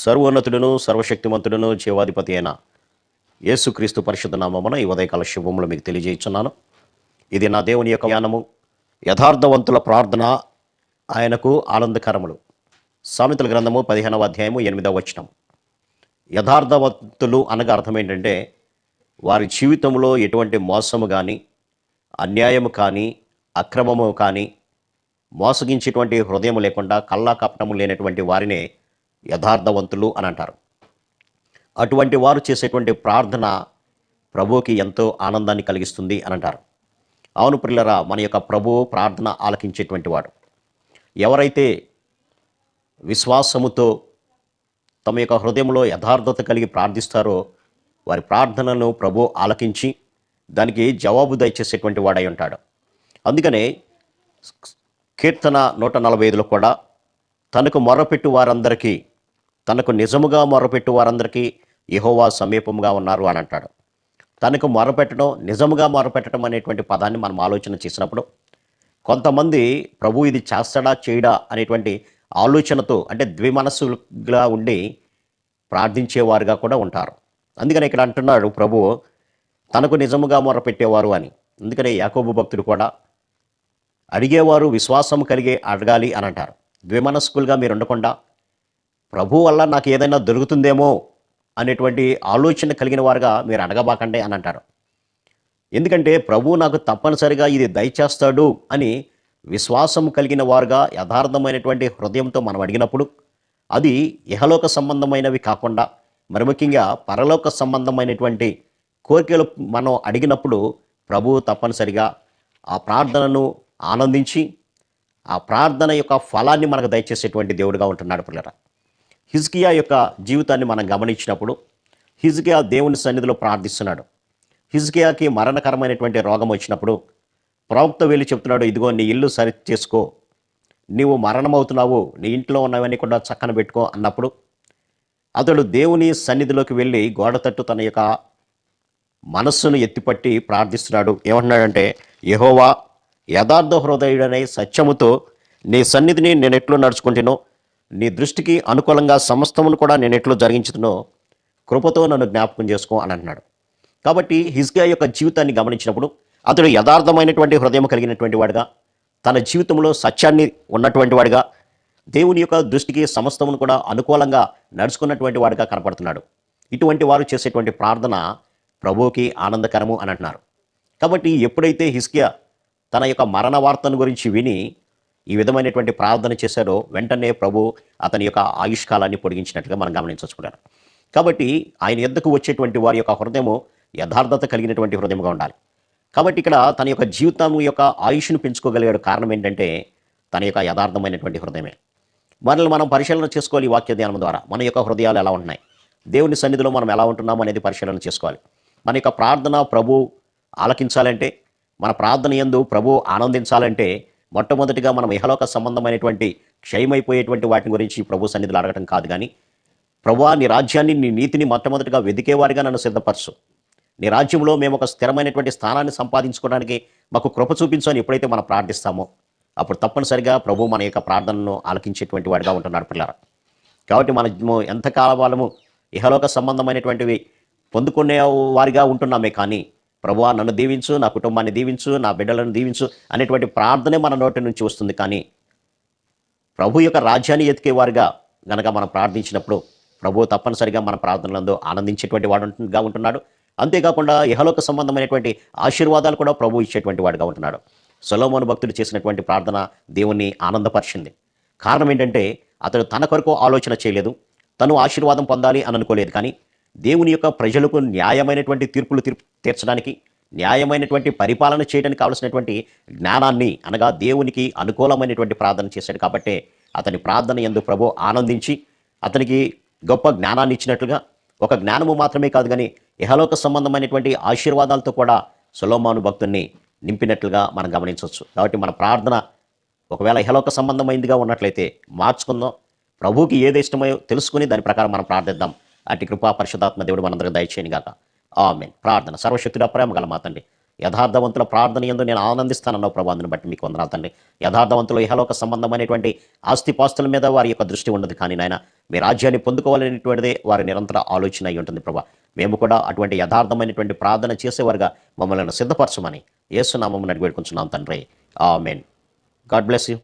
సర్వోన్నతుడును సర్వశక్తిమంతుడును జీవాధిపతి అయిన యేసుక్రీస్తు పరిశుద్ధ నామమున ఈ ఉదయకాల శుభములు మీకు తెలియజేస్తున్నాను. ఇది నా దేవుని యొక్క జ్ఞానము. యథార్థవంతుల ప్రార్థన ఆయనకు ఆనందకరములు. సామెతల గ్రంథము 15వ అధ్యాయము 8వ వచనం. యథార్థవంతులు అనగా అర్థం ఏంటంటే వారి జీవితంలో ఎటువంటి మోసము కానీ, అన్యాయము కానీ, అక్రమము కానీ, మోసగించేటువంటి హృదయం లేకుండా కల్లా కపటము లేనటువంటి వారినే యథార్థవంతులు అని అంటారు. అటువంటి వారు చేసేటువంటి ప్రార్థన ప్రభువుకి ఎంతో ఆనందాన్ని కలిగిస్తుంది అని అంటారు. అవును ప్రియులారా, మన యొక్క ప్రభువు ప్రార్థన ఆలకించేటువంటి వాడు. ఎవరైతే విశ్వాసముతో తమ యొక్క హృదయంలో యథార్థత కలిగి ప్రార్థిస్తారో వారి ప్రార్థనను ప్రభు ఆలకించి దానికి జవాబు దయచేసేటువంటి వాడై ఉంటాడు. అందుకనే కీర్తన 145లో కూడా తనకు మొర్రపెట్టు వారందరికీ, తనకు నిజముగా మొర్రపెట్టు వారందరికీ యెహోవా సమీపంగా ఉన్నారు అని అంటాడు. తనకు మొర్రపెట్టడం, నిజముగా మొర్రపెట్టడం అనేటువంటి పదాన్ని మనం ఆలోచన చేసినప్పుడు కొంతమంది ప్రభు ఇది చేస్తాడా చేయడా అనేటువంటి ఆలోచనతో, అంటే ద్విమనస్సుగా ఉండి ప్రార్థించేవారుగా కూడా ఉంటారు. అందుకని ఇక్కడ అంటున్నాడు ప్రభు తనకు నిజముగా మొర్రపెట్టేవారు అని. అందుకనే యాకోబు భక్తుడు కూడా అడిగేవారు విశ్వాసం కలిగే అడగాలి అని అంటారు. ద్విమనస్కులుగా మీరు ఉండకుండా ప్రభు వల్ల నాకు ఏదైనా దొరుకుతుందేమో అనేటువంటి ఆలోచన కలిగిన వారుగా మీరు అడగబాకండి అని అంటారు. ఎందుకంటే ప్రభు నాకు తప్పనిసరిగా ఇది దయచేస్తాడు అని విశ్వాసం కలిగిన వారుగా యథార్థమైనటువంటి హృదయంతో మనం అడిగినప్పుడు అది ఇహలోక సంబంధమైనవి కాకుండా మరి ముఖ్యంగా పరలోక సంబంధమైనటువంటి కోరికలు మనం అడిగినప్పుడు ప్రభు తప్పనిసరిగా ఆ ప్రార్థనను ఆనందించి ఆ ప్రార్థన యొక్క ఫలాన్ని మనకు దయచేసేటువంటి దేవుడిగా ఉంటున్నాడు పిల్లరా. హిజ్కియా యొక్క జీవితాన్ని మనం గమనించినప్పుడు హిజ్కియా దేవుని సన్నిధిలో ప్రార్థిస్తున్నాడు. హిజ్కియాకి మరణకరమైనటువంటి రోగం వచ్చినప్పుడు ప్రవక్త వెళ్ళి చెప్తున్నాడు, ఇదిగో నీ ఇల్లు సరి చేసుకో, నీవు మరణమవుతున్నావు, నీ ఇంట్లో ఉన్నవన్నీ కూడా చక్కన పెట్టుకో అన్నప్పుడు అతడు దేవుని సన్నిధిలోకి వెళ్ళి గోడ తట్టు తన యొక్క మనస్సును ఎత్తిపట్టి ప్రార్థిస్తున్నాడు. ఏమంటున్నాడంటే, యెహోవా యథార్థ హృదయుడనే సత్యముతో నీ సన్నిధిని నేను ఎట్లు నడుచుకుంటునో, నీ దృష్టికి అనుకూలంగా సమస్తమును కూడా నేను ఎట్లు జరిగించుతునో కృపతో నన్ను జ్ఞాపకం చేసుకో అని అంటున్నాడు. కాబట్టి హిజ్కియా యొక్క జీవితాన్ని గమనించినప్పుడు అతడు యథార్థమైనటువంటి హృదయం కలిగినటువంటి వాడుగా, తన జీవితంలో సత్యాన్ని ఉన్నటువంటి వాడుగా, దేవుని యొక్క దృష్టికి సమస్తమును కూడా అనుకూలంగా నడుచుకున్నటువంటి వాడుగా కనపడుతున్నాడు. ఇటువంటి వారు చేసేటువంటి ప్రార్థన ప్రభువుకి ఆనందకరము అని అంటున్నారు. కాబట్టి ఎప్పుడైతే హిజ్కియా తన యొక్క మరణ వార్తను గురించి విని ఈ విధమైనటువంటి ప్రార్థన చేశారో వెంటనే ప్రభు అతని యొక్క ఆయుష్కాలాన్ని పొడిగించినట్లుగా మనం గమనించుకుంటారు. కాబట్టి ఆయన యొద్దకు వచ్చేటువంటి వారి యొక్క హృదయము యథార్థత కలిగినటువంటి హృదయంగా ఉండాలి. కాబట్టి ఇక్కడ తన యొక్క జీవితం యొక్క ఆయుష్ను పెంచుకోగలిగాడు. కారణం ఏంటంటే తన యొక్క యథార్థమైనటువంటి హృదయమే. మనల్ని మనం పరిశీలన చేసుకోవాలి. ఈ వాక్య ధ్యానం ద్వారా మన యొక్క హృదయాలు ఎలా ఉన్నాయి, దేవుని సన్నిధిలో మనం ఎలా ఉంటున్నాము అనేది పరిశీలన చేసుకోవాలి. మన యొక్క ప్రార్థన ప్రభు ఆలకించాలంటే, మన ప్రార్థన యందు ప్రభు ఆనందించాలంటే మొట్టమొదటిగా మనం ఇహలోక సంబంధమైనటువంటి క్షయమైపోయేటువంటి వాటిని గురించి ప్రభు సన్నిధిలో అడగటం కాదు, కానీ ప్రభువా నీ రాజ్యాన్ని, నీ నీతిని మొట్టమొదటిగా వెదికేవారిగా నన్ను సిద్ధపరచు, నీ రాజ్యంలో మేము ఒక స్థిరమైనటువంటి స్థానాన్ని సంపాదించుకోవడానికి మాకు కృప చూపించు అని ఎప్పుడైతే మనం ప్రార్థిస్తామో అప్పుడు తప్పనిసరిగా ప్రభు మన యొక్క ప్రార్థనను ఆలకించేటువంటి వాడిగా ఉంటున్నాడు పిల్లరా. కాబట్టి మనము ఎంతకాలము ఇహలోక సంబంధమైనటువంటివి పొందుకునే వారిగా ఉంటున్నామే, కానీ ప్రభువా నన్ను దీవించు, నా కుటుంబాన్ని దీవించు, నా బిడ్డలను దీవించు అనేటువంటి ప్రార్థనే మన నోటి నుంచి వస్తుంది. కానీ ప్రభు యొక్క రాజ్యాన్ని ఎతికేవారుగా గనక మనం ప్రార్థించినప్పుడు ప్రభు తప్పనిసరిగా మన ప్రార్థనలందు ఆనందించేటువంటి వాడుగా ఉంటున్నాడు. అంతేకాకుండా ఇహలోక సంబంధమైనటువంటి ఆశీర్వాదాలు కూడా ప్రభు ఇచ్చేటువంటి వాడుగా ఉంటున్నాడు. సొలొమోను భక్తుడు చేసినటువంటి ప్రార్థన దేవుణ్ణి ఆనందపరిచింది. కారణం ఏంటంటే అతడు తన కొరకు ఆలోచన చేయలేదు, తను ఆశీర్వాదం పొందాలి అని అనుకోలేదు, కానీ దేవుని యొక్క ప్రజలకు న్యాయమైనటువంటి తీర్పులు తీర్చడానికి, న్యాయమైనటువంటి పరిపాలన చేయడానికి కావలసినటువంటి జ్ఞానాన్ని, అనగా దేవునికి అనుకూలమైనటువంటి ప్రార్థన చేశాడు. కాబట్టి అతని ప్రార్థన యందు ప్రభు ఆనందించి అతనికి గొప్ప జ్ఞానాన్ని ఇచ్చినట్లుగా, ఒక జ్ఞానము మాత్రమే కాదు కానీ ఇహలోక సంబంధమైనటువంటి ఆశీర్వాదాలతో కూడా సొలొమోను భక్తుణ్ణి నింపినట్లుగా మనం గమనించవచ్చు. కాబట్టి మన ప్రార్థన ఒకవేళ ఇహలోక సంబంధమైనదిగా ఉన్నట్లయితే మార్చుకుందాం. ప్రభువుకి ఏది ఇష్టమో తెలుసుకుని దాని ప్రకారం మనం ప్రార్థిద్దాం. అటు కృపా పరిశుద్ధాత్మ దేవుడు మనందరికీ దయచేయను గాక. ఆమేన్. ప్రార్థన. సర్వశక్తుడా, ప్రేమ గల మా తండ్రి, యథార్థవంతుల ప్రార్థన యందు నేను ఆనందిస్తానన్నావు ప్రభా. అందుని బట్టి మీకు వందనాలు తండ్రి. యథార్థవంతులు ఇహలోక సంబంధమైనటువంటి ఆస్తిపాస్తుల మీద వారి యొక్క దృష్టి ఉండదు, కానీ నాయన మీ రాజ్యాన్ని పొందుకోవాలనేటువంటిదే వారి నిరంతర ఆలోచన అయి ఉంటుంది ప్రభా. మేము కూడా అటువంటి యథార్థమైనటువంటి ప్రార్థన చేసేవారుగా మమ్మల్ని సిద్ధపరచమని యేసు నామమున అడిగి వేడుకుంటున్నాం తండ్రి. ఆమేన్. God bless you.